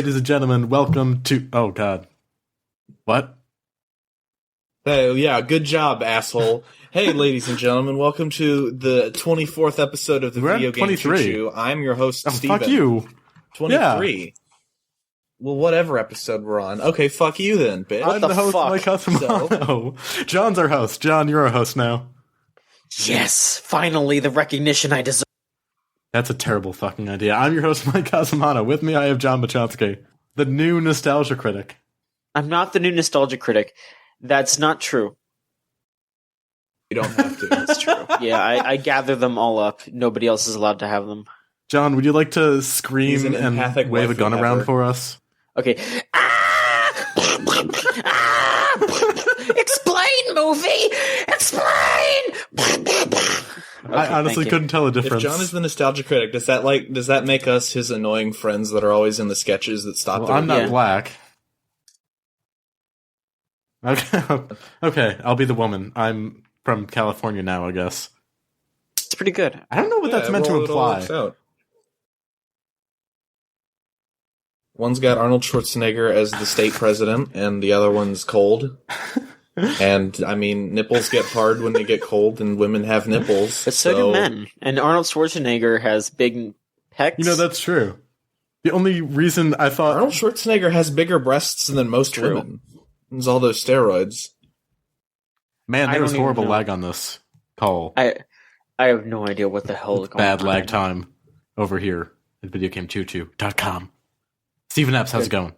ladies and gentlemen, welcome to... Oh, God. What? Hey, yeah, good job, asshole. Hey, ladies and gentlemen, welcome to the 24th episode of the Video Game Choo-Choo. I'm your host, Steven. Fuck you. 23? Yeah. Well, whatever episode we're on. Okay, fuck you then, bitch. I'm the host, Mike Casamano. John's our host. John, you're our host now. Yes, finally the recognition I deserve. That's a terrible fucking idea. I'm your host, Mike Casamano. With me, I have John Machonsky, the new nostalgia critic. I'm not the new nostalgia critic. That's not true. You don't have to. That's true. Yeah, I gather them all up. Nobody else is allowed to have them. John, would you like to scream and wave a gun around for us? Okay. Explain, movie! Explain! Okay, I honestly couldn't tell a difference. If John is the nostalgia critic, does that make us his annoying friends that are always in the sketches that stop? Well, I'm not black. Okay, I'll be the woman. I'm from California now, I guess. It's pretty good. I don't know what that's meant to imply. One's got Arnold Schwarzenegger as the state president, and the other one's cold. And, I mean, nipples get hard when they get cold, and women have nipples. But so do men. And Arnold Schwarzenegger has big pecs. You know, that's true. The only reason I thought... Arnold Schwarzenegger has bigger breasts than most women. There's all those steroids. Man, there was horrible lag on this call. I have no idea what the hell is going on. Bad lag time over here at VideoGameChoo-Choo.com. Steven Epps, how's it going?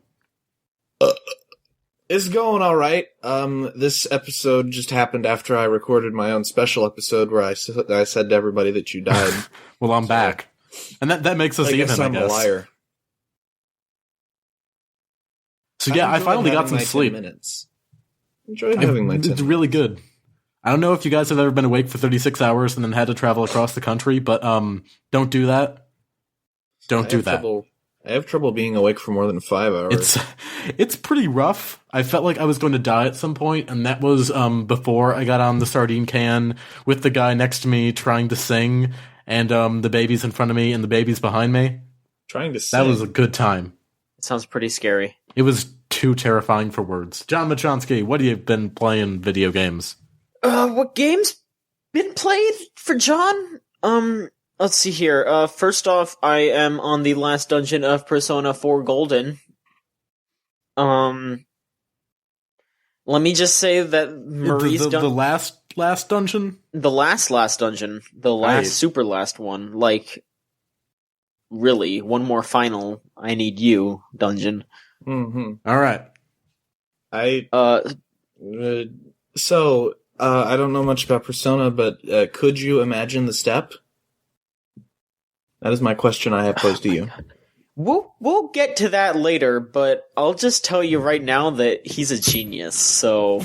It's going all right. This episode just happened after I recorded my own special episode where I said to everybody that you died. Well, I'm back. And that makes us even, I guess. I'm a liar. So yeah, I finally got some sleep. Enjoyed having my 10 minutes. It's really good. I don't know if you guys have ever been awake for 36 hours and then had to travel across the country, but don't do that. Don't do that. I have trouble being awake for more than 5 hours. It's pretty rough. I felt like I was going to die at some point, and that was before I got on the sardine can with the guy next to me trying to sing, and the babies in front of me and the babies behind me. Trying to sing? That was a good time. It sounds pretty scary. It was too terrifying for words. John Machonsky, what have you been playing video games? What games been played for John? Let's see here. First off, I am on the last dungeon of Persona 4 Golden. Let me just say that Marie's the last dungeon? The last dungeon. The last super last one. Like, really, one more final I need you dungeon. Mm-hmm. All right. So, I don't know much about Persona, but could you imagine the step? That is my question I have posed to you. We'll get to that later, but I'll just tell you right now that he's a genius, so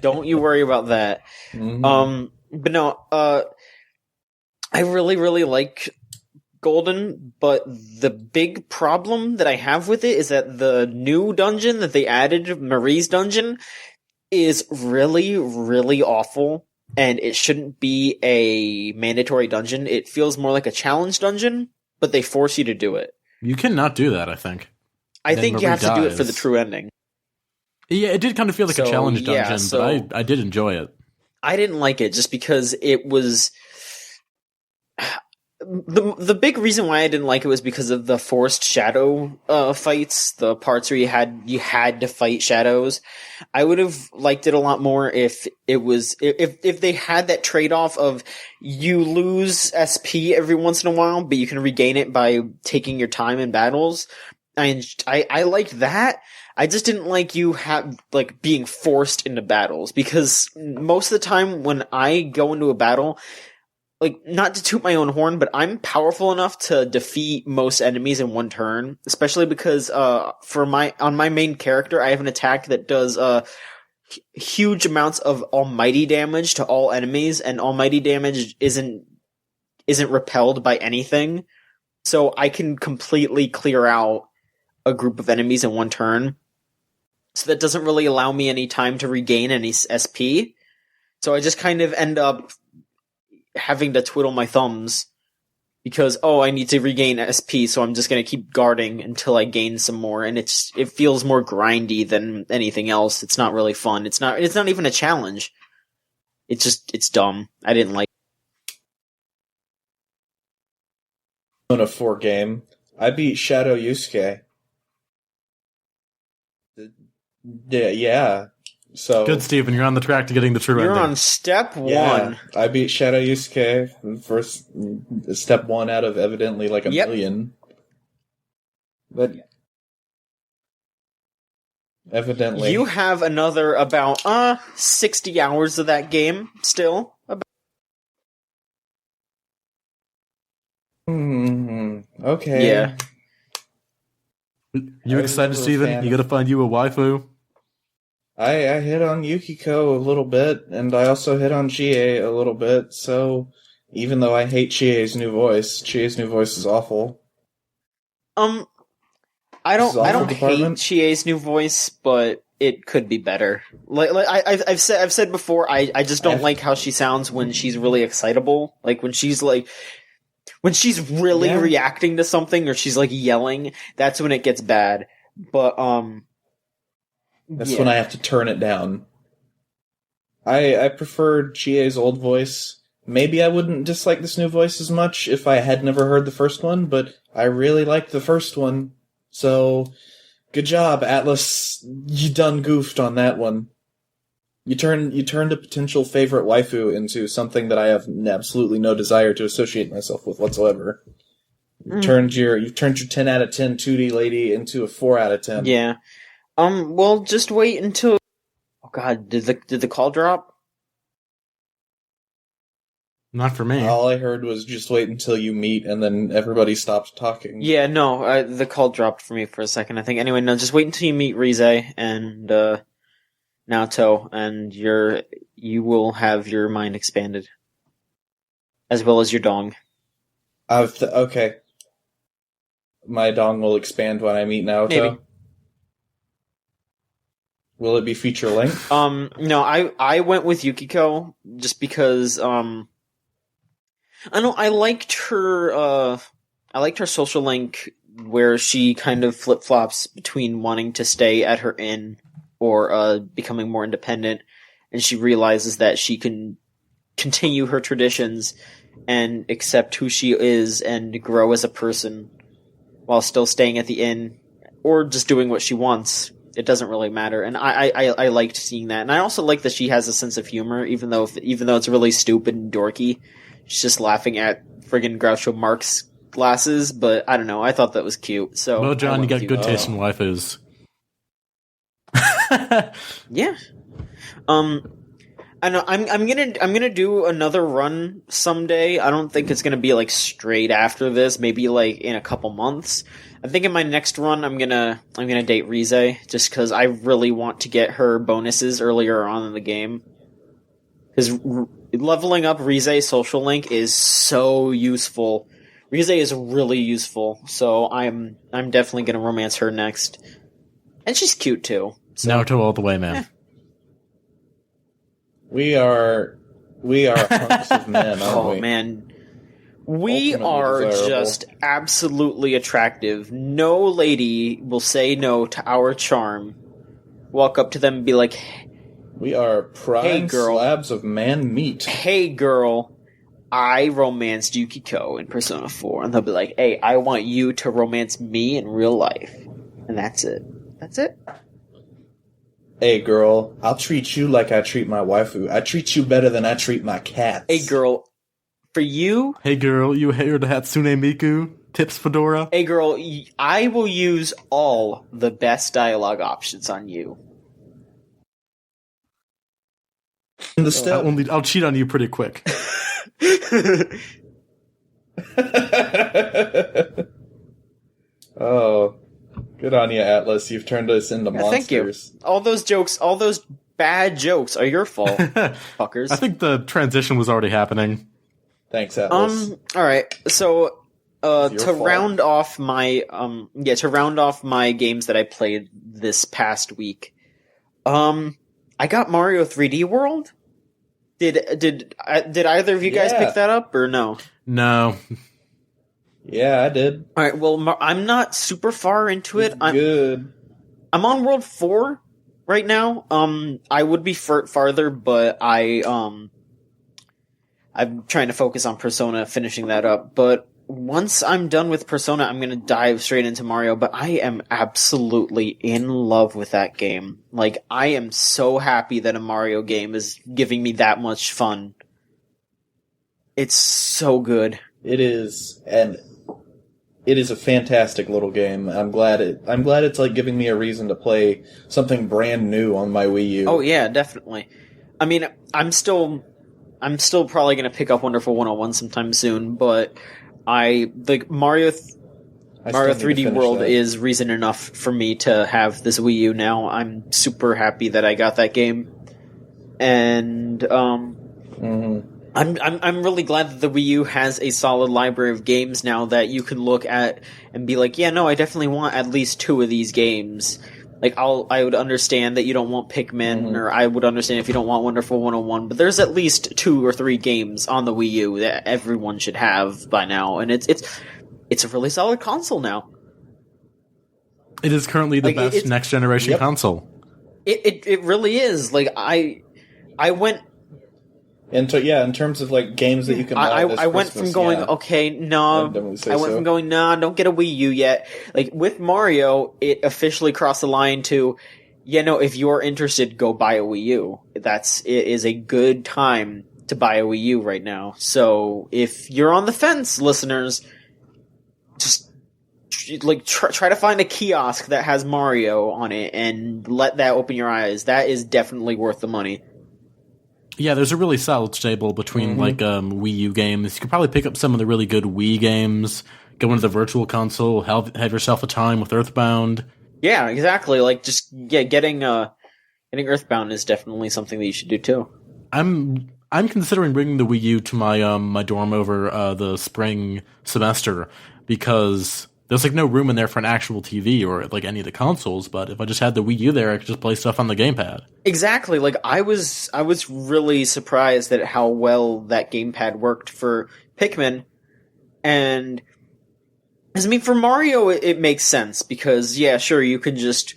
don't you worry about that. Mm-hmm. But no, I really, really like Golden, but the big problem that I have with it is that the new dungeon that they added, Marie's dungeon, is really, really awful. And it shouldn't be a mandatory dungeon. It feels more like a challenge dungeon, but they force you to do it. You cannot do that, I think. I think you have to do it for the true ending. Yeah, it did kind of feel like a challenge dungeon, but I did enjoy it. I didn't like it just because it was... The big reason why I didn't like it was because of the forced shadow fights, the parts where you had to fight shadows. I would have liked it a lot more if they had that trade-off of you lose SP every once in a while, but you can regain it by taking your time in battles. I liked that. I just didn't like being forced into battles, because most of the time when I go into a battle, like, not to toot my own horn, but I'm powerful enough to defeat most enemies in one turn, especially because on my main character, I have an attack that does huge amounts of almighty damage to all enemies, and almighty damage isn't repelled by anything. So I can completely clear out a group of enemies in one turn. So that doesn't really allow me any time to regain any SP. So I just kind of end up having to twiddle my thumbs because, I need to regain SP, so I'm just gonna keep guarding until I gain some more, and it feels more grindy than anything else. It's not really fun. It's not even a challenge. It's dumb. I didn't like On a 4 game, I beat Shadow Yusuke. Yeah. So Good, Steven. You're on the track to getting the true You're ending. on step 1. yeah, I beat Shadow Yusuke. First step 1 out of evidently like a million. But evidently, You have another about 60 hours of that game still. Okay. Yeah. You excited, Steven? You gotta find you a waifu? I hit on Yukiko a little bit, and I also hit on Chie a little bit, so even though I hate Chie's new voice is awful. I This is awful don't department. hate Chie's new voice, but it could be better. Like I've said before, I just don't like how she sounds when she's really excitable. Like when she's really reacting to something, or she's like yelling, that's when it gets bad. But That's when I have to turn it down. I preferred Chie's old voice. Maybe I wouldn't dislike this new voice as much if I had never heard the first one, but I really liked the first one. So, good job, Atlas. You done goofed on that one. You turned a potential favorite waifu into something that I have absolutely no desire to associate myself with whatsoever. You've turned your 10 out of 10 2D lady into a 4 out of 10. yeah. Well, just wait until. Oh God, did the call drop? Not for me. All I heard was just wait until you meet, and then everybody stopped talking. Yeah, no, the call dropped for me for a second, I think. Anyway, no, just wait until you meet Rize and Naoto, and you will have your mind expanded, as well as your dong. Okay. My dong will expand when I meet Naoto. Maybe. Will it be feature length? No, I went with Yukiko just because I liked her social link where she kind of flip-flops between wanting to stay at her inn or becoming more independent, and she realizes that she can continue her traditions and accept who she is and grow as a person while still staying at the inn or just doing what she wants. It doesn't really matter, and I liked seeing that, and I also like that she has a sense of humor, even though it's really stupid and dorky. She's just laughing at friggin' Groucho Marx glasses, but I don't know. I thought that was cute. So, Well, John, you got good Yukiko. taste in waifus. Yeah. I know. I'm gonna do another run someday. I don't think it's gonna be like straight after this. Maybe like in a couple months. I think in my next run, I'm gonna date Rize just because I really want to get her bonuses earlier on in the game. Because leveling up Rize's social link is so useful. Rize is really useful, so I'm definitely gonna romance her next. And she's cute too. So. Naruto all the way, man. We are hunks of men, aren't we? Oh man. We Ultimately are desirable. just absolutely attractive. No lady will say no to our charm. Walk up to them and be like, We are prime Hey, girl. slabs of man meat. hey girl, I romanced Yukiko in Persona 4. And they'll be like, hey, I want you to romance me in real life. And that's it. That's it. Hey girl, I'll treat you like I treat my waifu. I treat you better than I treat my cats. Hey girl, for you, Hey girl, you heard Hatsune Miku? Tips Fedora? hey girl, I will use all the best dialogue options on you. In the step. I'll cheat on you pretty quick. Oh, good on you, Atlas. You've turned us into Thank you. monsters. All those bad jokes are your fault, fuckers. I think the transition was already happening. Thanks, Atlas. All right. So, your to fault. round off my games that I played this past week, I got Mario 3D World. Did either of you guys Yeah. pick that up or no? No. Yeah, I did. All right. Well, I'm not super far into it. Good. I'm on World 4 right now. I would be farther, but I'm trying to focus on Persona, finishing that up. But once I'm done with Persona, I'm gonna dive straight into Mario. But I am absolutely in love with that game. Like, I am so happy that a Mario game is giving me that much fun. It's so good. It is, and it is a fantastic little game. I'm glad it's like giving me a reason to play something brand new on my Wii U. Oh yeah, definitely. I mean, I'm still probably going to pick up Wonderful 101 sometime soon, but Mario 3D World that. is reason enough for me to have this Wii U now. I'm super happy that I got that game. And I'm really glad that the Wii U has a solid library of games now that you can look at and be like, yeah, no, I definitely want at least 2 of these games. Like, I would understand that you don't want Pikmin, or I would understand if you don't want Wonderful 101, but there's at least 2 or 3 games on the Wii U that everyone should have by now, and it's a really solid console now. It is currently the best next generation console. It really is. Like, I went. In terms of like games that you can buy I went from going, okay, no. I went from going, nah, don't get a Wii U yet. Like, with Mario, it officially crossed the line to, if you're interested, go buy a Wii U. It is a good time to buy a Wii U right now. So, if you're on the fence, listeners, just, like, try to find a kiosk that has Mario on it and let that open your eyes. That is definitely worth the money. Yeah, there's a really solid stable between Wii U games. You could probably pick up some of the really good Wii games, go into the Virtual Console, have yourself a time with Earthbound. Yeah, exactly. Like, just getting Earthbound is definitely something that you should do too. I'm considering bringing the Wii U to my my dorm over the spring semester because there's like no room in there for an actual TV or like any of the consoles, but if I just had the Wii U there, I could just play stuff on the gamepad. Exactly. Like, I was really surprised at how well that gamepad worked for Pikmin, and I mean, for Mario it makes sense because sure, you could just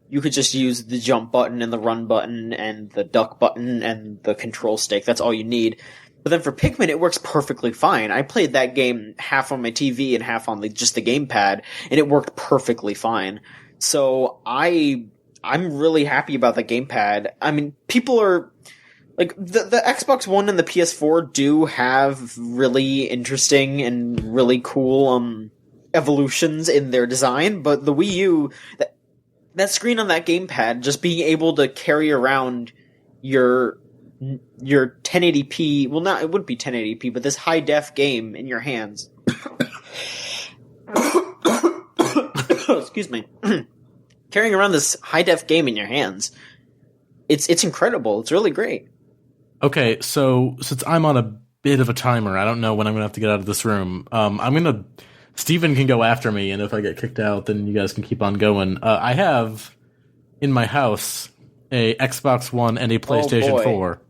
use the jump button and the run button and the duck button and the control stick. That's all you need. But then for Pikmin, it works perfectly fine. I played that game half on my TV and half on just the gamepad, and it worked perfectly fine. So I'm really happy about the gamepad. I mean, people are like the Xbox One and the PS4 do have really interesting and really cool evolutions in their design, but the Wii U, that screen on that gamepad, just being able to carry around your 1080p, well, it wouldn't be 1080p, but this high def game in your hands. Excuse me. Carrying around this high def game in your hands, it's incredible. It's really great. Okay, so since I'm on a bit of a timer, I don't know when I'm gonna have to get out of this room. Steven can go after me, and if I get kicked out, then you guys can keep on going. I have in my house a Xbox One and a PlayStation 4.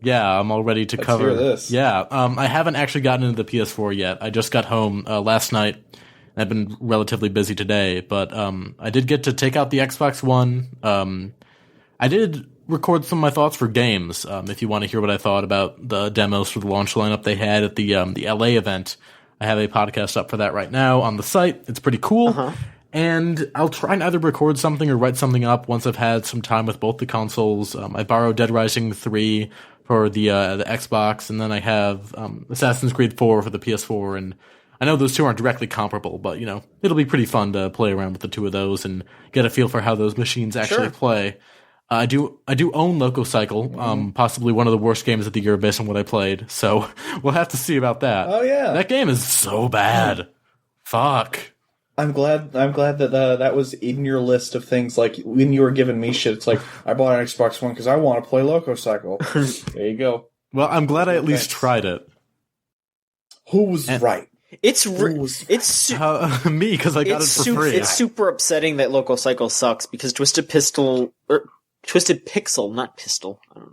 Yeah, I'm all ready to cover this. Yeah, I haven't actually gotten into the PS4 yet. I just got home last night, and I've been relatively busy today. But I did get to take out the Xbox One. I did record some of my thoughts for games. If you want to hear what I thought about the demos for the launch lineup they had at the LA event, I have a podcast up for that right now on the site. It's pretty cool. And I'll try and either record something or write something up once I've had some time with both the consoles. I borrowed Dead Rising 3 for the Xbox, and then I have Assassin's Creed 4 for the PS4. And I know those two aren't directly comparable, but it'll be pretty fun to play around with the two of those and get a feel for how those machines actually play. I do own Loco Cycle, possibly one of the worst games of the year based on what I played. So we'll have to see about that. Oh yeah, that game is so bad. Fuck. I'm glad that that was in your list of things. Like when you were giving me shit, it's like I bought an Xbox One because I want to play Loco Cycle. There you go. Well, I'm glad I at least tried it. Who was right? It's me because I got it for free. It's super upsetting that Loco Cycle sucks because Twisted Pixel, not Pistol. I don't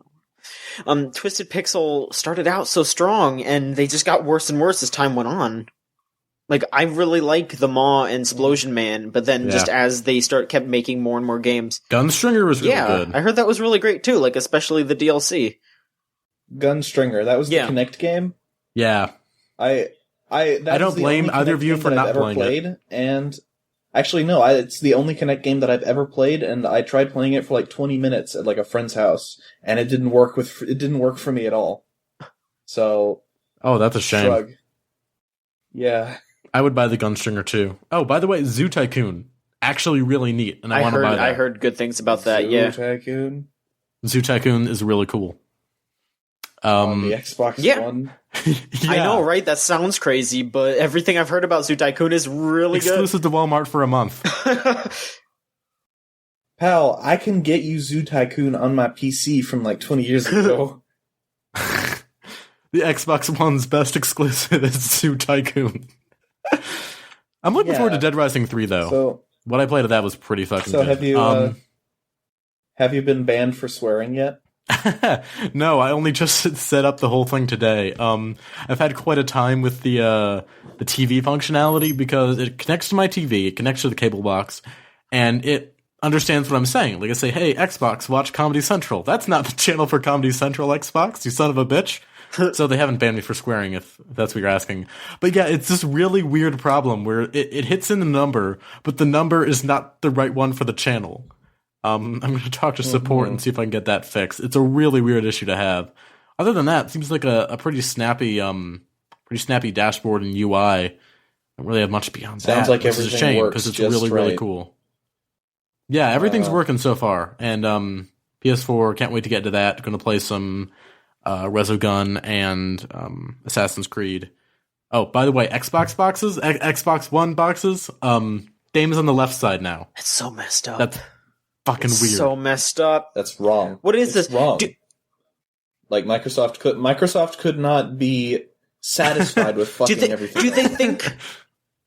know. Twisted Pixel started out so strong and they just got worse and worse as time went on. Like, I really like the Maw and Splosion Man, but then just as they kept making more and more games. Gunstringer was really good. I heard that was really great too, like, especially the DLC. Gunstringer, that was the Kinect game? Yeah. I don't blame either of you for not playing it. And actually, no, it's the only Kinect game that I've ever played, and I tried playing it for like 20 minutes at like a friend's house, and it didn't work for me at all. So, that's a shame. Shrug. Yeah. I would buy the Gunstringer too. Oh, by the way, Zoo Tycoon, actually really neat, and I want to buy that. I heard good things about that. Zoo Tycoon is really cool. On the Xbox One. I know, right? That sounds crazy, but everything I've heard about Zoo Tycoon is really exclusive to Walmart for a month. Pal, I can get you Zoo Tycoon on my PC from like 20 years ago. The Xbox One's best exclusive is Zoo Tycoon. I'm looking forward to Dead Rising 3, though. So, what I played of that was pretty fucking good. So have you been banned for swearing yet? No, I only just set up the whole thing today. I've had quite a time with the TV functionality because it connects to my TV, it connects to the cable box, and it understands what I'm saying. Like I say, hey, Xbox, watch Comedy Central. That's not the channel for Comedy Central, Xbox, you son of a bitch. So they haven't banned me for swearing, if that's what you're asking. But yeah, it's this really weird problem where it hits in the number, but the number is not the right one for the channel. I'm going to talk to support and see if I can get that fixed. It's a really weird issue to have. Other than that, it seems like a pretty snappy dashboard and UI. I don't really have much beyond that. Sounds like everything is a shame because it's really, really cool. Yeah, everything's working so far. And PS4, can't wait to get to that. Going to play some Resogun and Assassin's Creed. Oh, by the way, Xbox One boxes, game's on the left side now. It's so messed up. That's fucking weird. So messed up. That's wrong. What is this? Wrong. Like Microsoft could not be satisfied with fucking everything. Do they think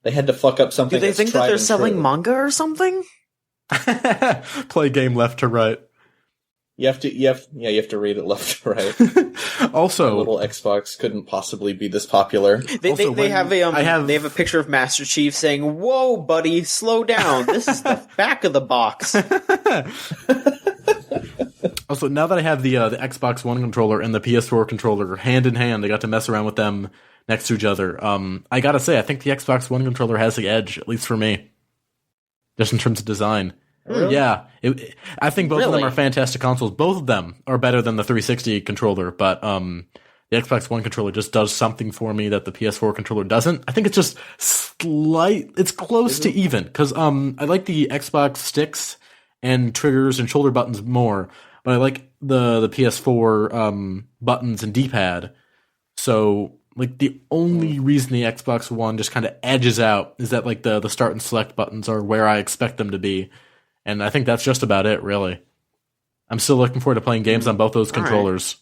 they had to fuck up something? Do they think that they're selling manga or something? Play game left to right. You have to read it left to right. Also, the little Xbox couldn't possibly be this popular. They have a picture of Master Chief saying, "Whoa, buddy, slow down. This is the back of the box." Also, now that I have the Xbox One controller and the PS4 controller hand in hand, I got to mess around with them next to each other. I gotta say, I think the Xbox One controller has the edge, at least for me, just in terms of design. Really? Yeah, I think both of them are fantastic consoles. Both of them are better than the 360 controller, but the Xbox One controller just does something for me that the PS4 controller doesn't. I think it's just it's close to even, because I like the Xbox sticks and triggers and shoulder buttons more, but I like the PS4 buttons and D-pad. So, like, the only reason the Xbox One just kind of edges out is that, like, the start and select buttons are where I expect them to be. And I think that's just about it, really. I'm still looking forward to playing games on both those controllers.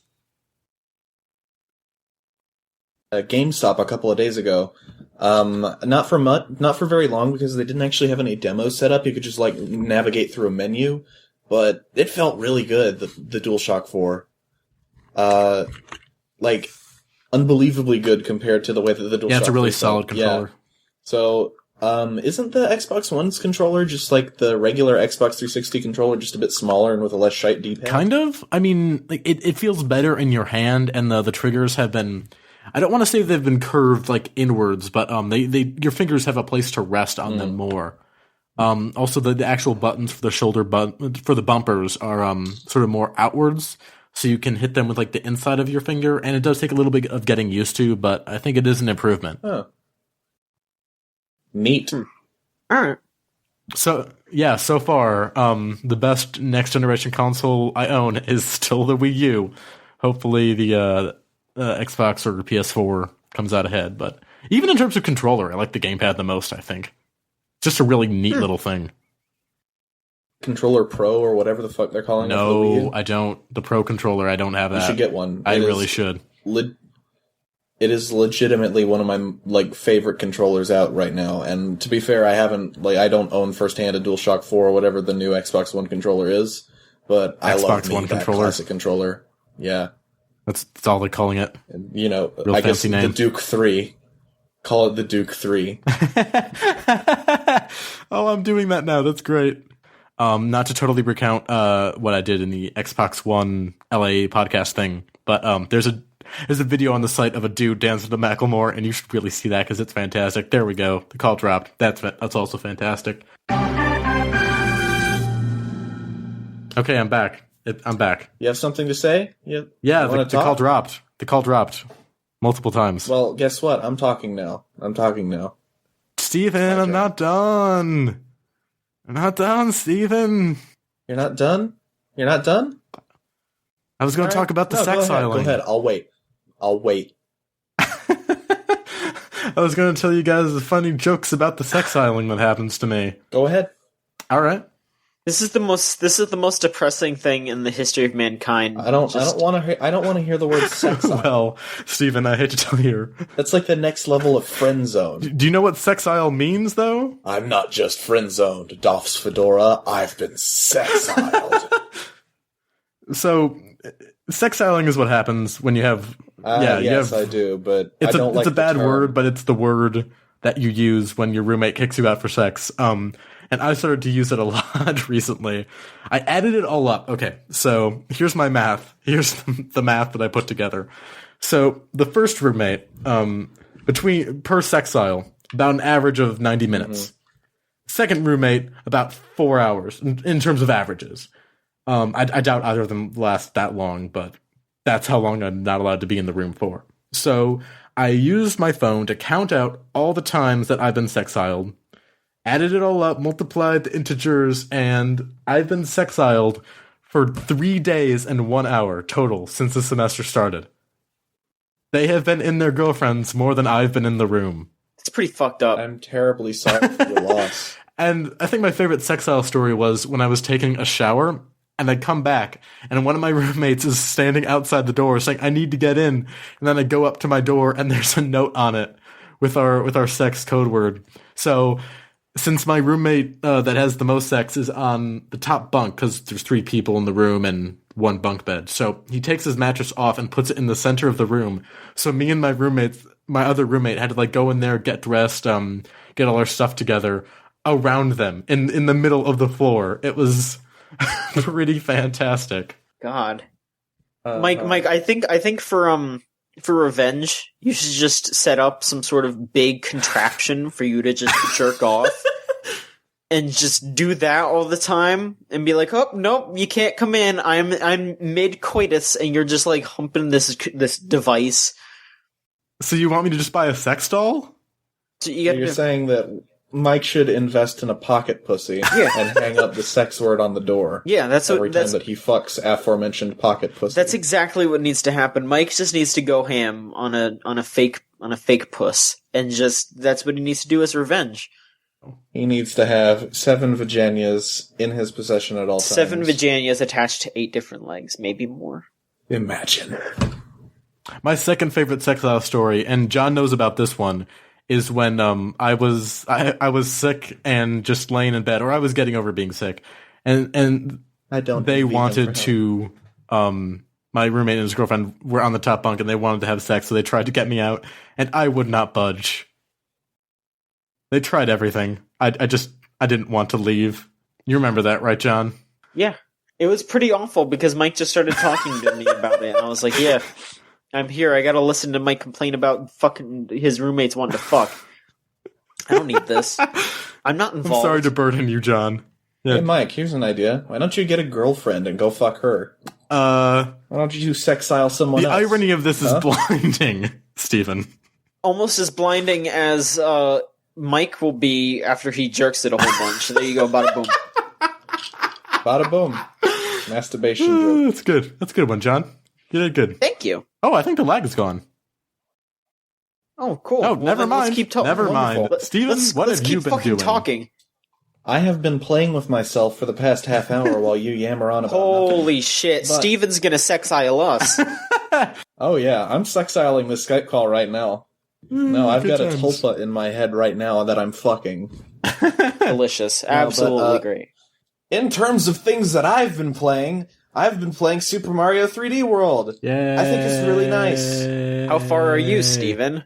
GameStop a couple of days ago. Not for very long, because they didn't actually have any demos set up. You could just like navigate through a menu, but it felt really good. The DualShock 4, like unbelievably good compared to the way that the DualShock. Yeah, it's a really solid controller. Yeah. So. Isn't the Xbox One's controller just like the regular Xbox 360 controller, just a bit smaller and with a less shite D-pad? Kind of. I mean, like, it feels better in your hand, and the triggers have been. I don't want to say they've been curved like inwards, but your fingers have a place to rest on them more. Also, the actual buttons for the for the bumpers are sort of more outwards, so you can hit them with like the inside of your finger, and it does take a little bit of getting used to, but I think it is an improvement. Oh. Neat. All right. So yeah, so far, the best next generation console I own is still the Wii U. Hopefully, the Xbox or PS4 comes out ahead. But even in terms of controller, I like the gamepad the most. I think just a really neat little thing. Controller Pro or whatever the fuck they're calling it. No, I don't. The Pro controller, I don't have that. You should get one. I really should. It is legitimately one of my like favorite controllers out right now, and to be fair, I don't own firsthand a DualShock 4 or whatever the new Xbox One controller is, but I love that classic controller. Yeah, that's all they're calling it. And, I Real guess fancy name. the Duke 3. Call it the Duke 3. Oh, I'm doing that now. That's great. Not to totally recount what I did in the Xbox One LA podcast thing, but there's a video on the site of a dude dancing to Macklemore, and you should really see that because it's fantastic. There we go. The call dropped. That's also fantastic. Okay, I'm back. I'm back. You have something to say? Yeah, the call dropped. The call dropped multiple times. Well, guess what? I'm talking now. Steven, I'm not done. I'm not done, Steven. You're not done? You're not done? I was going to talk about the sex island. Go ahead. I'll wait. I was going to tell you guys the funny jokes about the sex island that happens to me. Go ahead. All right. This is the most depressing thing in the history of mankind. I don't want to hear the word sex island. Well, Steven, I hate to tell you. That's like the next level of friend zone. Do you know what sex isle means, though? I'm not just friend zoned, Doff's fedora. I've been sexiled. So, sexiling is what happens when you have. Yes, I do, but I don't like it's a bad term. word, but it's the word that you use when your roommate kicks you out for sex. And I started to use it a lot recently. I added it all up. Okay, so here's my math. Here's the math that I put together. So the first roommate, per sexile, about an average of 90 minutes. Mm-hmm. Second roommate, about 4 hours in terms of averages. I doubt either of them last that long, but that's how long I'm not allowed to be in the room for. So I used my phone to count out all the times that I've been sexiled, added it all up, multiplied the integers, and I've been sexiled for 3 days and 1 hour total since the semester started. They have been in their girlfriends more than I've been in the room. It's pretty fucked up. I'm terribly sorry for your loss. And I think my favorite sexile story was when I was taking a shower, and I'd come back, and one of my roommates is standing outside the door saying, I need to get in. And then I go up to my door, and there's a note on it with our sex code word. So since my roommate that has the most sex is on the top bunk, because there's 3 people in the room and 1 bunk bed, so he takes his mattress off and puts it in the center of the room. So me and my other roommate had to go in there, get dressed, get all our stuff together around them in the middle of the floor. It was pretty fantastic. God, Mike, I think for revenge, you should just set up some sort of big contraption for you to just jerk off. And just do that all the time and be like, oh, nope, you can't come in. I'm mid-coitus and you're just humping this device. So you want me to just buy a sex doll? So you're saying that Mike should invest in a pocket pussy and hang up the sex word on the door. Yeah, that's every time that he fucks aforementioned pocket pussy. That's exactly what needs to happen. Mike just needs to go ham on a fake puss, and just that's what he needs to do as revenge. He needs to have 7 vaginas in his possession at all times. 7 vaginas attached to 8 different legs, maybe more. Imagine. My second favorite sexile story, and John knows about this one, is when I was sick and just laying in bed, or I was getting over being sick, and they wanted to. My roommate and his girlfriend were on the top bunk, and they wanted to have sex, so they tried to get me out, and I would not budge. They tried everything. I didn't want to leave. You remember that, right, John? Yeah. It was pretty awful because Mike just started talking to me about it. And I was like, yeah, I'm here. I gotta listen to Mike complain about fucking his roommates wanting to fuck. I don't need this. I'm not involved. I'm sorry to burden you, John. Yeah. Hey, Mike, here's an idea. Why don't you get a girlfriend and go fuck her? Why don't you sexile someone else? The irony of this is blinding, Stephen. Almost as blinding as Mike will be after he jerks it a whole bunch. So there you go, bada boom. Bada boom. Masturbation joke. That's good. That's a good one, John. You did good. Thank you. Oh, I think the lag is gone. Oh, cool. Oh, well, never mind. Let's keep talking. Never mind. Steven, what have you been doing? Talking. I have been playing with myself for the past half hour while you yammer on about Holy nothing. shit. But Steven's gonna sexile us. Oh, yeah. I'm sexiling this Skype call right now. No, I've got a tulpa in my head right now that I'm fucking. Delicious. Absolutely great. In terms of things that I've been playing Super Mario 3D World. Yeah. I think it's really nice. How far are you, Steven?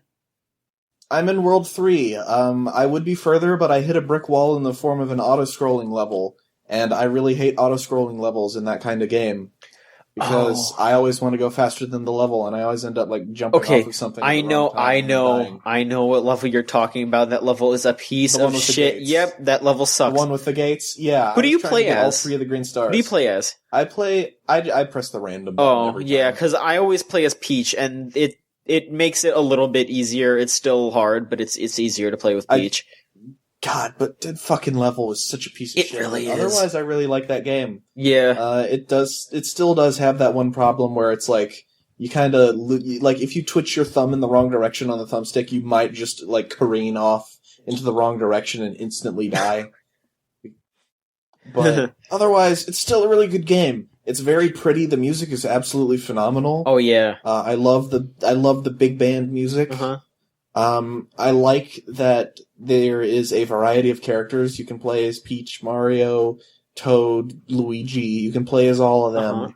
I'm in World 3. I would be further, but I hit a brick wall in the form of an auto-scrolling level, and I really hate auto-scrolling levels in that kind of game. Because I always want to go faster than the level, and I always end up like jumping off of something. I know what level you're talking about. That level is a piece of shit. Yep, that level sucks. The one with the gates, yeah. Who do you play as? All 3 of the green stars. Who do you play as? I press the random button every time. Yeah, because I always play as Peach, and it makes it a little bit easier. It's still hard, but it's easier to play with Peach. God, but that fucking level is such a piece of shit. It really is. Otherwise, I really like that game. Yeah. It still does have that one problem where it's like, you kind of, like, if you twitch your thumb in the wrong direction on the thumbstick, you might just, like, careen off into the wrong direction and instantly die. But otherwise, it's still a really good game. It's very pretty. The music is absolutely phenomenal. Oh, yeah. I love the big band music. Uh-huh. I like that there is a variety of characters. You can play as Peach, Mario, Toad, Luigi. You can play as all of them. Uh-huh.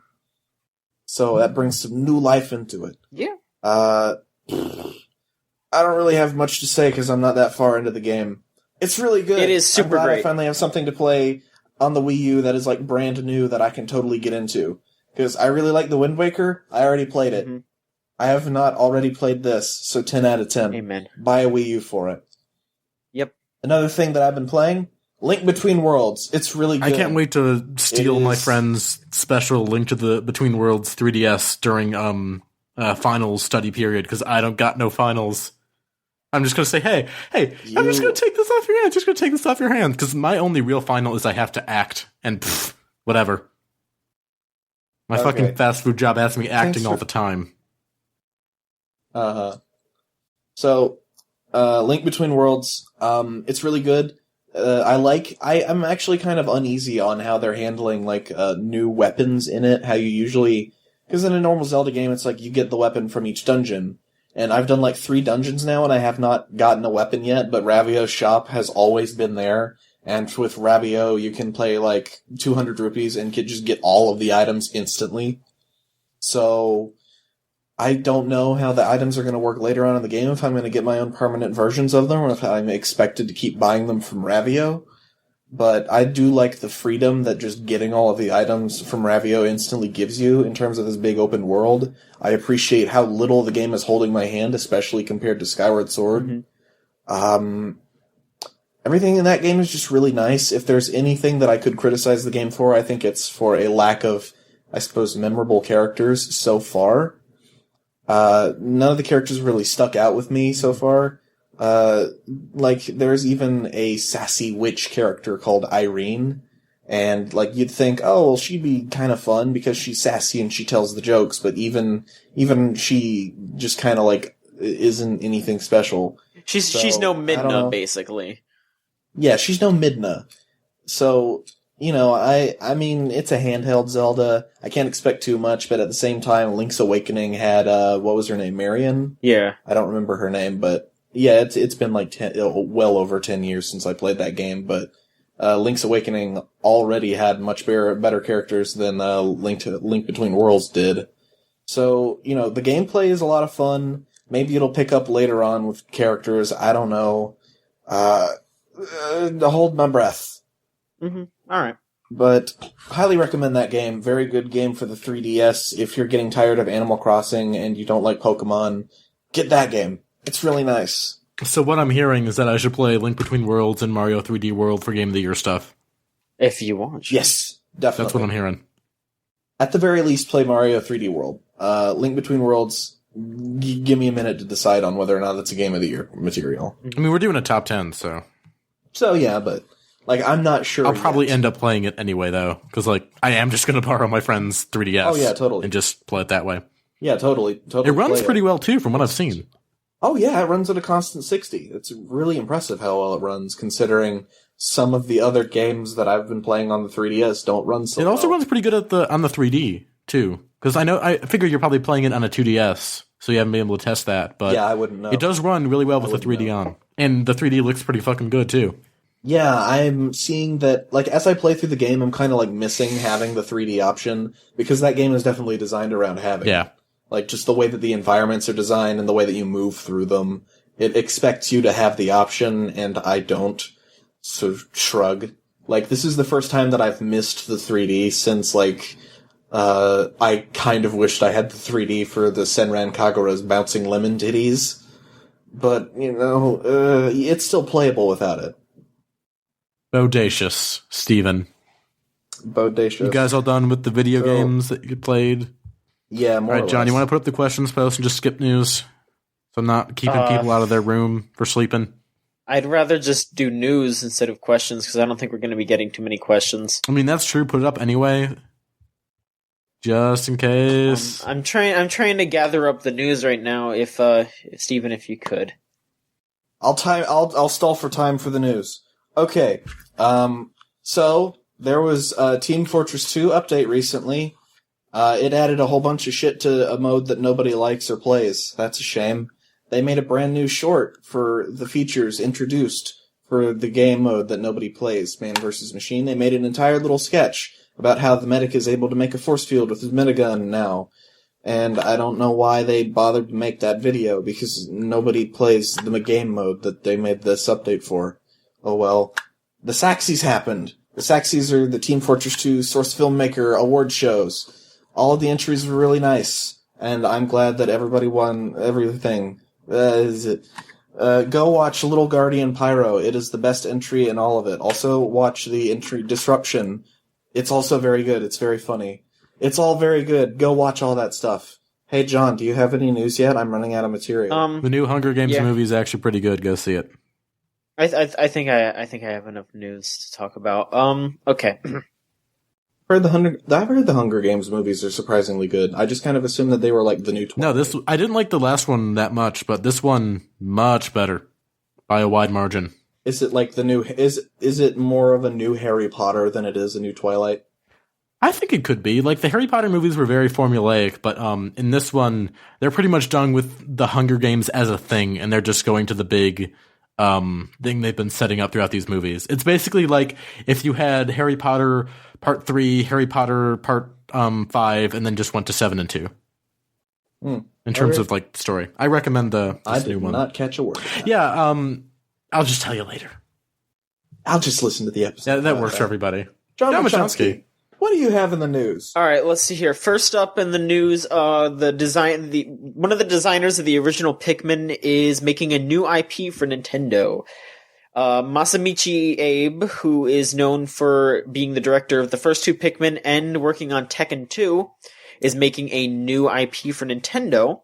So that brings some new life into it. Yeah. I don't really have much to say because I'm not that far into the game. It's really good. It is super I'm glad great. I finally have something to play on the Wii U that is like brand new that I can totally get into. Because I really like the Wind Waker. I already played it. Mm-hmm. I have not already played this, so 10 out of 10. Amen. Buy a Wii U for it. Yep. Another thing that I've been playing, Link Between Worlds. It's really good. I can't wait to steal my friend's special Link to the Between Worlds 3DS during finals study period, because I don't got no finals. I'm just going to say, hey, I'm just going to take this off your hands. Just going to take this off your hands, because my only real final is I have to act, and whatever. My fucking fast food job has me acting all the time. So, Link Between Worlds, it's really good. I'm actually kind of uneasy on how they're handling, like, new weapons in it, how you usually, because in a normal Zelda game, it's like you get the weapon from each dungeon. And I've done like 3 dungeons now, and I have not gotten a weapon yet, but Ravio's shop has always been there. And with Ravio, you can pay like 200 rupees and just get all of the items instantly. So, I don't know how the items are going to work later on in the game, if I'm going to get my own permanent versions of them, or if I'm expected to keep buying them from Ravio. But I do like the freedom that just getting all of the items from Ravio instantly gives you in terms of this big open world. I appreciate how little the game is holding my hand, especially compared to Skyward Sword. Mm-hmm. Everything in that game is just really nice. If there's anything that I could criticize the game for, I think it's for a lack of, I suppose, memorable characters so far. None of the characters really stuck out with me so far. Like, there's even a sassy witch character called Irene, and, like, you'd think, oh, well, she'd be kind of fun because she's sassy and she tells the jokes, but even she just kind of, like, isn't anything special. She's no Midna, basically. Yeah, she's no Midna. So, you know, I mean, it's a handheld Zelda. I can't expect too much, but at the same time, Link's Awakening had, what was her name? Marion? Yeah. I don't remember her name, but yeah, it's been like well over 10 years since I played that game, but Link's Awakening already had much better characters than Link Between Worlds did. So, you know, the gameplay is a lot of fun. Maybe it'll pick up later on with characters. I don't know. Hold my breath. Mm-hmm. Alright. But highly recommend that game. Very good game for the 3DS. If you're getting tired of Animal Crossing and you don't like Pokemon, get that game. It's really nice. So what I'm hearing is that I should play Link Between Worlds and Mario 3D World for Game of the Year stuff. If you want. Yes, definitely. That's what I'm hearing. At the very least, play Mario 3D World. Link Between Worlds, give me a minute to decide on whether or not that's a Game of the Year material. I mean, we're doing a top 10, so... So, yeah, but... Like, I'm not sure. I'll probably end up playing it anyway, though, because, like, I am just going to borrow my friend's 3DS. Oh, yeah, totally. And just play it that way. Yeah, totally. It runs pretty well, too, from what I've seen. Oh, yeah, it runs at a constant 60. It's really impressive how well it runs, considering some of the other games that I've been playing on the 3DS don't run so well. It also runs pretty good on the 3D, too. Because I figure you're probably playing it on a 2DS, so you haven't been able to test that. But yeah, I wouldn't know. It does run really well with the 3D on. And the 3D looks pretty fucking good, too. Yeah, I'm seeing that, like, as I play through the game, I'm kind of, like, missing having the 3D option, because that game is definitely designed around having it. Yeah. Like, just the way that the environments are designed and the way that you move through them. It expects you to have the option, and I don't. So shrug. Like, this is the first time that I've missed the 3D since, like, I kind of wished I had the 3D for the Senran Kagura's bouncing lemon titties. But, it's still playable without it. Bodacious, Steven. Bodacious. You guys all done with the video games that you played? Yeah, more All right, John, you want to put up the questions post and just skip news? So I'm not keeping people out of their room for sleeping? I'd rather just do news instead of questions, because I don't think we're going to be getting too many questions. I mean, that's true. Put it up anyway. Just in case. I'm trying to gather up the news right now. If Steven, if you could, I'll stall for time for the news. Okay. So there was a Team Fortress 2 update recently. It added a whole bunch of shit to a mode that nobody likes or plays. That's a shame. They made a brand new short for the features introduced for the game mode that nobody plays, Man vs. Machine. They made an entire little sketch about how the medic is able to make a force field with his minigun now. And I don't know why they bothered to make that video, because nobody plays the game mode that they made this update for. Oh well. The Saxies happened. The Saxies are the Team Fortress 2 Source Filmmaker award shows. All of the entries were really nice, and I'm glad that everybody won everything. Go watch Little Guardian Pyro. It is the best entry in all of it. Also, watch the entry Disruption. It's also very good. It's very funny. It's all very good. Go watch all that stuff. Hey, John, do you have any news yet? I'm running out of material. The new Hunger Games movie is actually pretty good. Go see it. I think I have enough news to talk about. Okay. I've heard the Hunger Games movies are surprisingly good. I just kind of assumed that they were like the new Twilight. No, I didn't like the last one that much, but this one much better by a wide margin. Is it like the new? Is it more of a new Harry Potter than it is a new Twilight? I think it could be. Like, the Harry Potter movies were very formulaic, but in this one, they're pretty much done with the Hunger Games as a thing, and they're just going to the big thing they've been setting up throughout these movies. It's basically like if you had Harry Potter Part 3, Harry Potter Part 5, and then just went to 7 and 2. In terms of, like, story. I recommend this new one. I did not catch a word. Yeah, I'll just tell you later. I'll just listen to the episode. Yeah, that works for everybody. John Machonsky. What do you have in the news? All right, let's see here. First up in the news, one of the designers of the original Pikmin is making a new IP for Nintendo. Masamichi Abe, who is known for being the director of the first two Pikmin and working on Tekken 2, is making a new IP for Nintendo.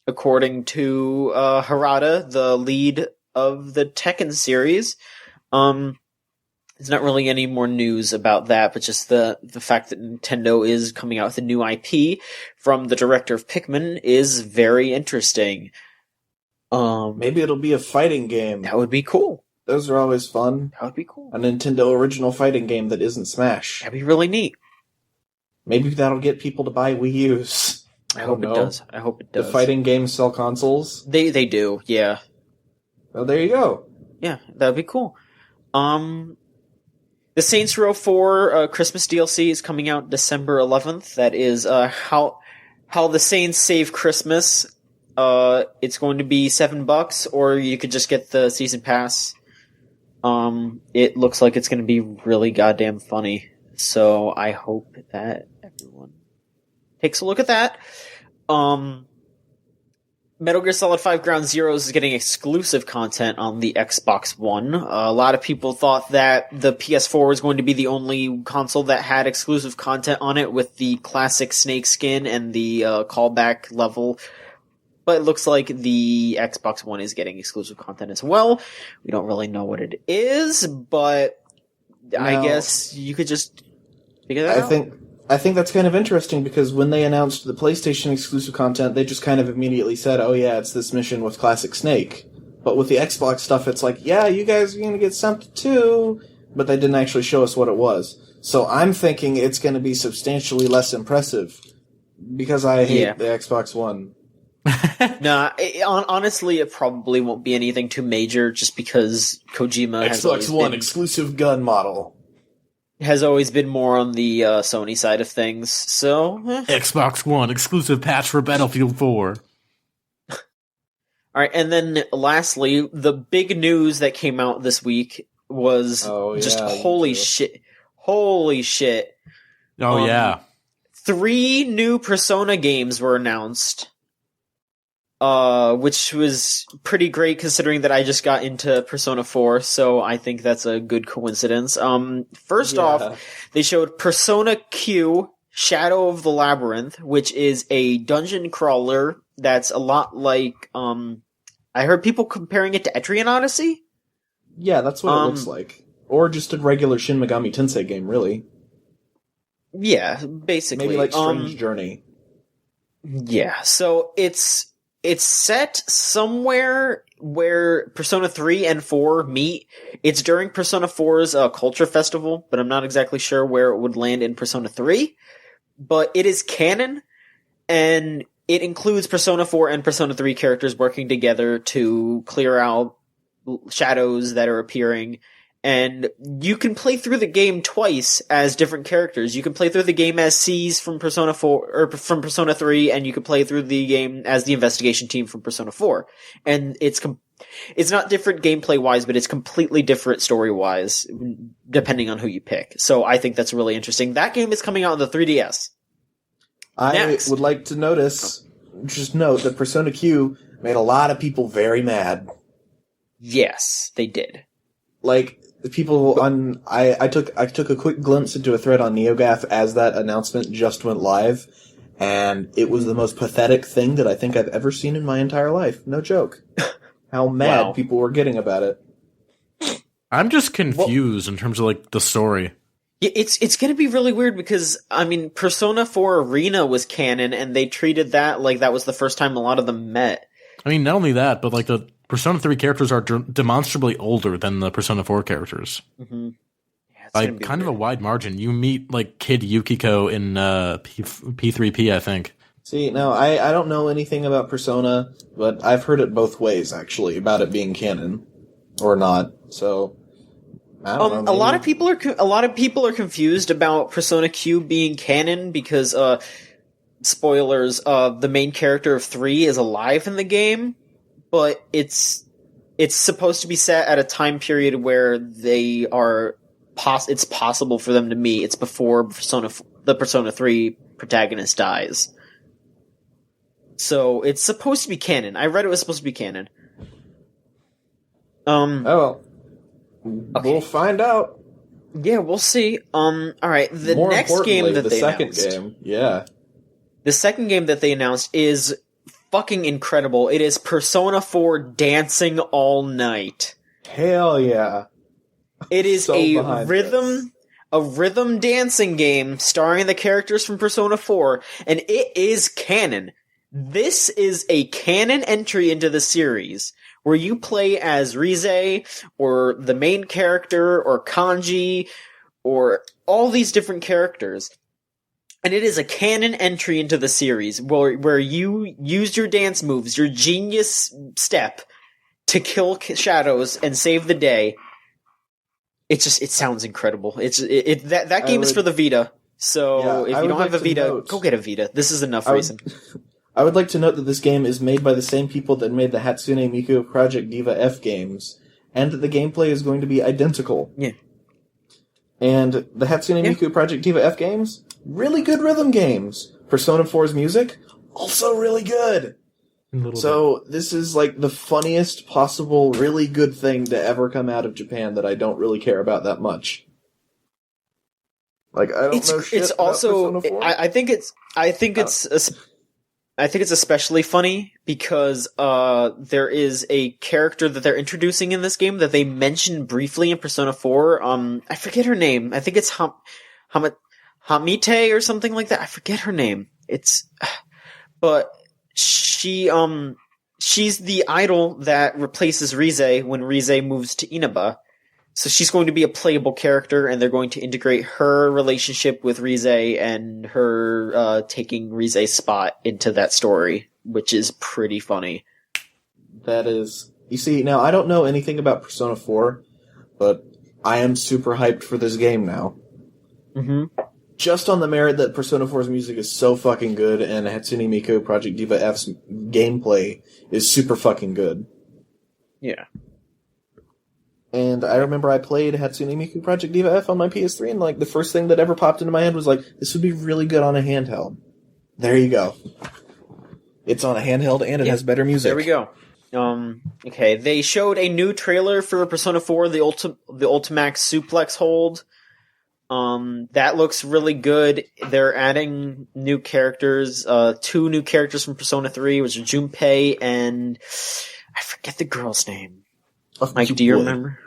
According to Harada, the lead of the Tekken series. There's not really any more news about that, but just the fact that Nintendo is coming out with a new IP from the director of Pikmin is very interesting. Maybe it'll be a fighting game. That would be cool. Those are always fun. That would be cool. A Nintendo original fighting game that isn't Smash. That'd be really neat. Maybe that'll get people to buy Wii U's. I hope it does. I hope it does. The fighting games sell consoles? They do, yeah. Well, there you go. Yeah, that'd be cool. The Saints Row 4 Christmas DLC is coming out December 11th. That is how the Saints save Christmas. It's going to be $7, or you could just get the season pass. It looks like it's going to be really goddamn funny. So I hope that everyone takes a look at that. Metal Gear Solid 5 Ground Zeroes is getting exclusive content on the Xbox One. A lot of people thought that the PS4 was going to be the only console that had exclusive content on it with the classic Snake skin and the callback level. But it looks like the Xbox One is getting exclusive content as well. We don't really know what it is, but I guess you could just figure that out. I think that's kind of interesting, because when they announced the PlayStation exclusive content, they just kind of immediately said, oh yeah, it's this mission with Classic Snake. But with the Xbox stuff, it's like, yeah, you guys are going to get something too, but they didn't actually show us what it was. So I'm thinking it's going to be substantially less impressive, because I hate the Xbox One. Honestly, it probably won't be anything too major, just because Kojima Xbox One exclusive gun model. Has always been more on the Sony side of things, so... Xbox One exclusive patch for Battlefield 4. All right, and then lastly, the big news that came out this week was holy shit. Holy shit. Oh, yeah. 3 new Persona games were announced, which was pretty great considering that I just got into Persona 4, so I think that's a good coincidence. First off, they showed Persona Q, Shadow of the Labyrinth, which is a dungeon crawler that's a lot like, I heard people comparing it to Etrian Odyssey? Yeah, that's what it looks like. Or just a regular Shin Megami Tensei game, really. Yeah, basically. Maybe like Strange Journey. Yeah, so it's set somewhere where Persona 3 and 4 meet. It's during Persona 4's Culture Festival, but I'm not exactly sure where it would land in Persona 3. But it is canon, and it includes Persona 4 and Persona 3 characters working together to clear out shadows that are appearing. And you can play through the game twice as different characters. You can play through the game as C's from Persona 4, or from Persona 3, and you can play through the game as the investigation team from Persona 4. And it's not different gameplay-wise, but it's completely different story-wise, depending on who you pick. So I think that's really interesting. That game is coming out on the 3DS. I would like to note that Persona Q made a lot of people very mad. Yes, they did. Like, the people on... I took a quick glimpse into a thread on NeoGAF as that announcement just went live, and it was the most pathetic thing that I think I've ever seen in my entire life. No joke. How mad people were getting about it. I'm just confused in terms of, like, the story. It's going to be really weird because, I mean, Persona 4 Arena was canon, and they treated that like that was the first time a lot of them met. I mean, not only that, but, like, the Persona 3 characters are demonstrably older than the Persona 4 characters. Mm-hmm. Yeah, like, kind of a wide margin. You meet, like, Kid Yukiko in P3P, I think. See, now, I don't know anything about Persona, but I've heard it both ways, actually, about it being canon. Or not, so... I don't know, a lot of people are confused about Persona Q being canon because, spoilers, the main character of 3 is alive in the game, but it's supposed to be set at a time period where they are it's possible for them to meet. It's before the Persona 3 protagonist dies. So it's supposed to be canon. I read it was supposed to be canon. Well, we'll find out. Yeah, we'll see. Alright, the More next game that the they second announced. game, yeah. The second game that they announced is fucking incredible. It is Persona 4 Dancing All Night. Hell yeah. It is So a rhythm dancing game starring the characters from Persona 4, and it is canon. This is a canon entry into the series, where you play as Rize, or the main character, or Kanji, or all these different characters. And it is a canon entry into the series, where you use your dance moves, your genius step, to kill shadows and save the day. It sounds incredible. That game is for the Vita, so if you don't have a Vita, go get a Vita. This is enough reason. I would like to note that this game is made by the same people that made the Hatsune Miku Project Diva F games, and that the gameplay is going to be identical. Yeah. And the Hatsune Miku Project Diva F games, really good rhythm games. Persona 4's music, also really good. So this is like the funniest possible really good thing to ever come out of Japan that I don't really care about that much. Like, I don't know shit it's also about Persona 4. I think it's especially funny because there is a character that they're introducing in this game that they mentioned briefly in Persona 4. I forget her name. I think it's Hamite or something like that. I forget her name. But she's the idol that replaces Rize when Rize moves to Inaba. So she's going to be a playable character, and they're going to integrate her relationship with Rize and her taking Rize's spot into that story, which is pretty funny. That is... You see, now, I don't know anything about Persona 4, but I am super hyped for this game now. Mm-hmm. just on the merit that Persona 4's music is so fucking good, and Hatsune Miku Project Diva F's gameplay is super fucking good. Yeah. And I remember I played Hatsune Miku Project Diva F on my PS3, and like the first thing that ever popped into my head was like, this would be really good on a handheld. There you go. It's on a handheld, and it has better music. There we go. Okay, they showed a new trailer for Persona 4, the Ultimax Suplex Hold. That looks really good. They're adding new characters, 2 new characters from Persona 3, which are Junpei and I forget the girl's name. Mike, do you remember?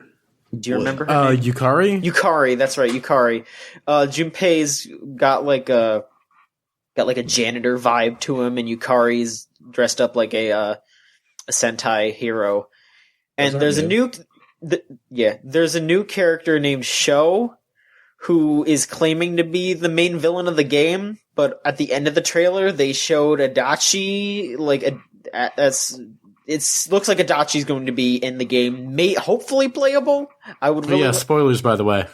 Do you remember her name? Yukari? Yukari, that's right, Yukari. Junpei's got like a janitor vibe to him, and Yukari's dressed up like a Sentai hero. And there's a new character named Sho, who is claiming to be the main villain of the game, but at the end of the trailer, they showed Adachi, it looks like Adachi's going to be in the game, hopefully playable. I would really... Yeah, spoilers, by the way.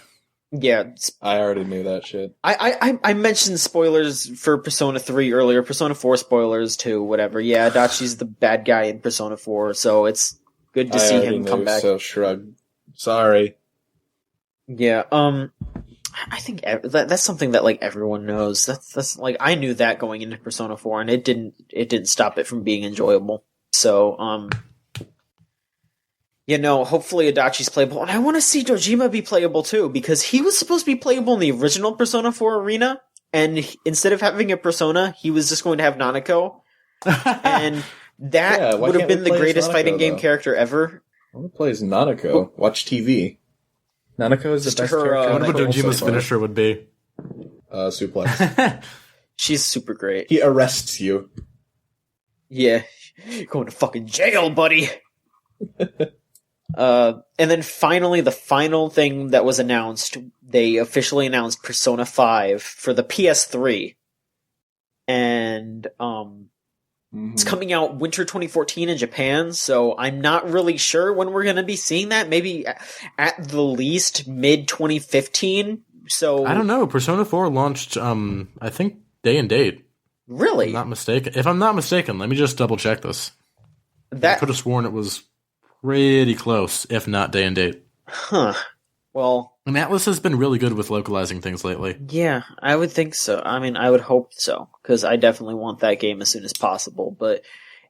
Yeah. I already knew that shit. I mentioned spoilers for Persona 3 earlier, Persona 4 spoilers too, whatever. Yeah, Adachi's the bad guy in Persona 4, so it's good to see him come back. So shrug. Sorry. Yeah, I think that's something that like everyone knows. That's like I knew that going into Persona 4, and it didn't stop it from being enjoyable. So, hopefully Adachi's playable, and I want to see Dojima be playable too, because he was supposed to be playable in the original Persona 4 arena, and instead of having a Persona, he was just going to have Nanako, and that would have been the greatest fighting game character ever. I want to play as Nanako. Watch TV. Nanako is the best character. I wonder what Dojima's finisher would be. Suplex. She's super great. He arrests you. Yeah. You're going to fucking jail, buddy! And then finally, the final thing that was announced, they officially announced Persona 5 for the PS3. And, it's coming out winter 2014 in Japan, so I'm not really sure when we're gonna be seeing that. Maybe at the least mid-2015, so... I don't know. Persona 4 launched, I think, day and date. Really? If I'm not mistaken, let me just double check this. I could have sworn it was pretty close, if not day and date. Huh. Well... And Atlas has been really good with localizing things lately. Yeah, I would think so. I mean, I would hope so, because I definitely want that game as soon as possible. But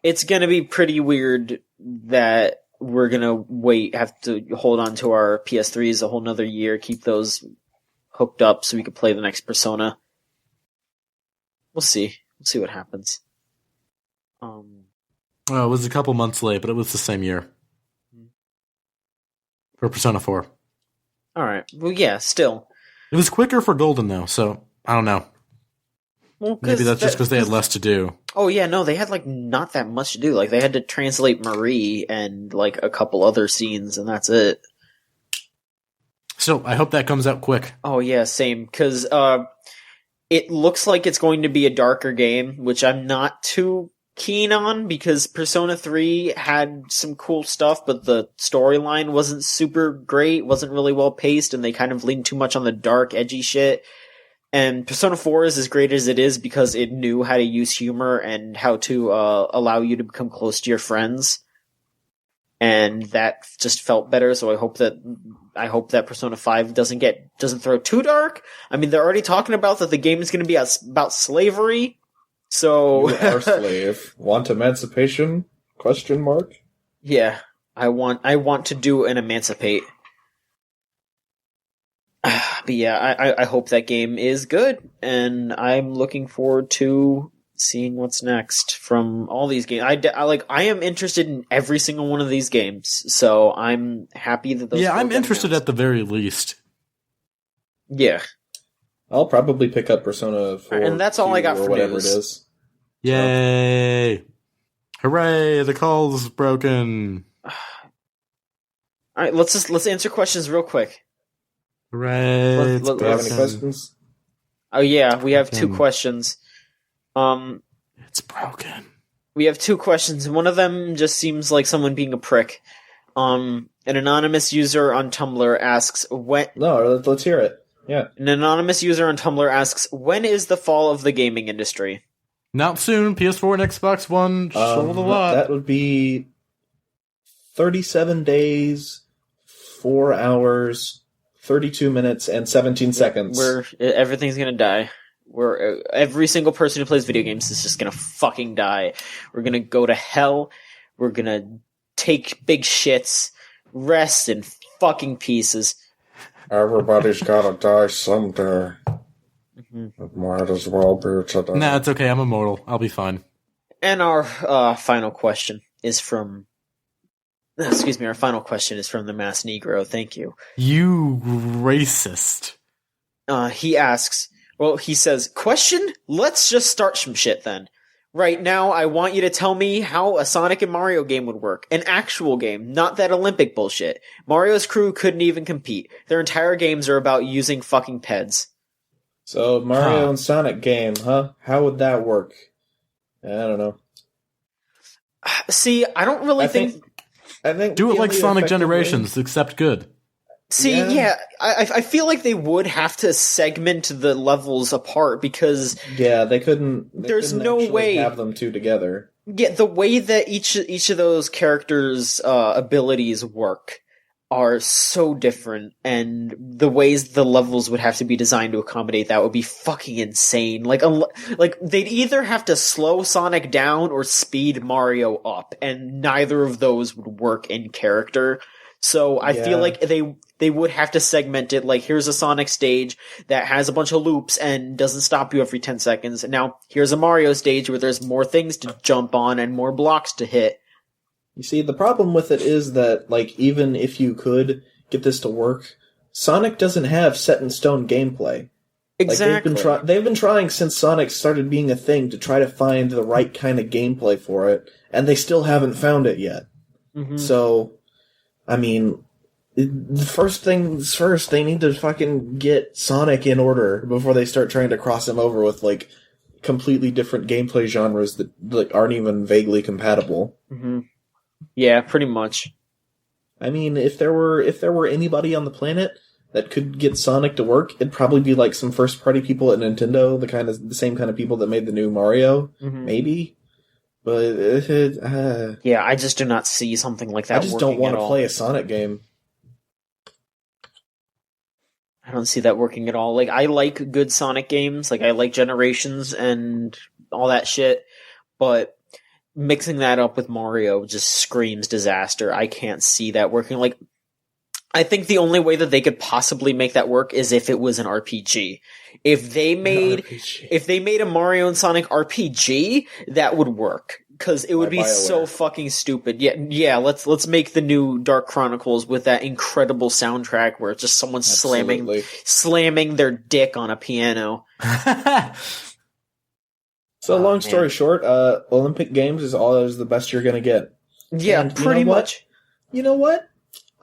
it's going to be pretty weird that we're going to have to hold on to our PS3s a whole nother year, keep those hooked up so we can play the next Persona. We'll see. We'll see what happens. Well, it was a couple months late, but it was the same year. For Persona 4. Alright. Well, yeah, still. It was quicker for Golden, though, so I don't know. Well, maybe that's just because they had less to do. Oh, yeah, no, they had, like, not that much to do. Like, they had to translate Marie and, like, a couple other scenes, and that's it. So, I hope that comes out quick. Oh, yeah, same. Because, it looks like it's going to be a darker game, which I'm not too keen on, because Persona 3 had some cool stuff, but the storyline wasn't super great, wasn't really well paced, and they kind of leaned too much on the dark, edgy shit. And Persona 4 is as great as it is because it knew how to use humor and how to allow you to become close to your friends. And that just felt better, so I hope that Persona 5 doesn't throw too dark. I mean, they're already talking about that the game is going to be about slavery. So you are slave. Want emancipation? Question mark. Yeah, I want to do an emancipate. But yeah, I hope that game is good, and I'm looking forward to seeing what's next from all these games. I am interested in every single one of these games, so I'm happy that those. Yeah, I'm interested at the very least. Yeah. I'll probably pick up Persona 4. And that's all I got for whatever news. It is. Yay! So. Hooray! The call's broken. All right, let's answer questions real quick. Hooray! Do you have any questions? Oh yeah, we have 2 questions. It's broken. We have 2 questions. One of them just seems like someone being a prick. An anonymous user on Tumblr asks, "When?" No, let's hear it. Yeah. An anonymous user on Tumblr asks, when is the fall of the gaming industry? Not soon. PS4 and Xbox One sold a lot. That would be 37 days, 4 hours, 32 minutes, and 17 seconds. Everything's gonna die. Every single person who plays video games is just gonna fucking die. We're gonna go to hell. We're gonna take big shits, rest in fucking pieces. Everybody's gotta die someday. It might as well be today. Nah, it's okay. I'm immortal. I'll be fine. And our final question is from... Excuse me, our final question is from the Mass Negro. Thank you. You racist. He asks... Well, he says, question? Let's just start some shit then. Right now, I want you to tell me how a Sonic and Mario game would work. An actual game, not that Olympic bullshit. Mario's crew couldn't even compete. Their entire games are about using fucking peds. So, Mario and Sonic game, huh? How would that work? I don't know. See, I don't really think... I think do it like Sonic Generations, except good. See, yeah, I feel like they would have to segment the levels apart because they couldn't. There's no way have them two together. Yeah, the way that each of those characters' abilities work are so different, and the ways the levels would have to be designed to accommodate that would be fucking insane. Like they'd either have to slow Sonic down or speed Mario up, and neither of those would work in character. So I feel like they would have to segment it, like here's a Sonic stage that has a bunch of loops and doesn't stop you every 10 seconds. And now here's a Mario stage where there's more things to jump on and more blocks to hit. You see, the problem with it is that, like, even if you could get this to work, Sonic doesn't have set-in-stone gameplay. Exactly. Like, they've been trying since Sonic started being a thing to try to find the right kind of gameplay for it, and they still haven't found it yet. Mm-hmm. So... I mean, the first things first, they need to fucking get Sonic in order before they start trying to cross him over with, like, completely different gameplay genres that, like, aren't even vaguely compatible. Mm-hmm. Yeah, pretty much. I mean, if there were anybody on the planet that could get Sonic to work, it'd probably be, like, some first-party people at Nintendo, the same kind of people that made the new Mario, maybe. But yeah, I just do not see something like that. I just don't want to play a Sonic game. I don't see that working at all. Like, I like good Sonic games. Like, I like Generations and all that shit. But mixing that up with Mario just screams disaster. I can't see that working. Like, I think the only way that they could possibly make that work is if it was an RPG. If they made a Mario and Sonic RPG, that would work. Cause it would be so fucking stupid. Yeah, let's make the new Dark Chronicles with that incredible soundtrack where it's just someone slamming their dick on a piano. So long story short, Olympic Games is the best you're gonna get. Yeah, and pretty much. You know what?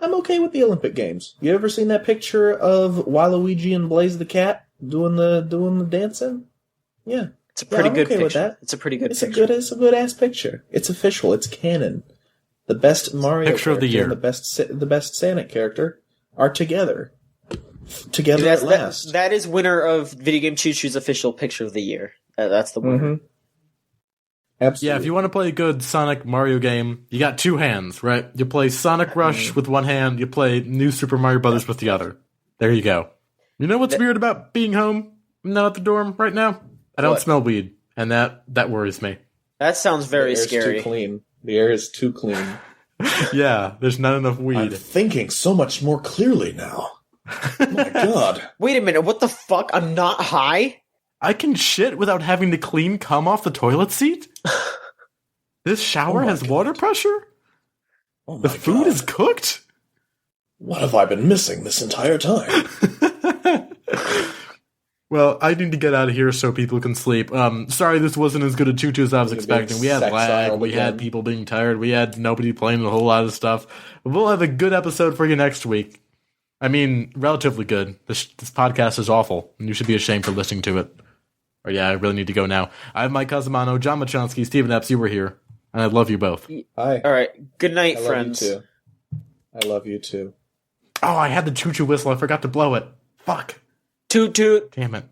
I'm okay with the Olympic Games. You ever seen that picture of Waluigi and Blaze the Cat doing the dancing? Yeah. It's a pretty good picture. With that. It's a pretty good picture. It's a good ass picture. It's official. It's canon. The best Mario picture of the year and the best Sonic character are together. Together at last. That is winner of Video Game Choo Choo's official picture of the year. That's the winner. Mm-hmm. Absolutely. Yeah, if you want to play a good Sonic Mario game, you got two hands, right? You play Sonic Rush with one hand, you play New Super Mario Brothers with the other. There you go. You know what's weird about being home, not at the dorm right now? I don't smell weed, and that worries me. That sounds very scary. Too clean. The air is too clean. Yeah, there's not enough weed. I'm thinking so much more clearly now. Oh my god. Wait a minute, what the fuck? I'm not high? I can shit without having to clean cum off the toilet seat? This shower has water pressure? The food is cooked? What have I been missing this entire time? Well, I need to get out of here so people can sleep. Sorry this wasn't as good a choo-choo as I was expecting. We had lag, we had people being tired, we had nobody playing a whole lot of stuff. But we'll have a good episode for you next week. I mean, relatively good. This podcast is awful, and you should be ashamed for listening to it. Or yeah, I really need to go now. I have Mike Cosumano, John Machonsky, Stephen Epps, you were here. And I love you both. Hi. All right. Good night, friends. Love you too. I love you too. Oh, I had the choo-choo whistle. I forgot to blow it. Fuck. Toot toot. Damn it.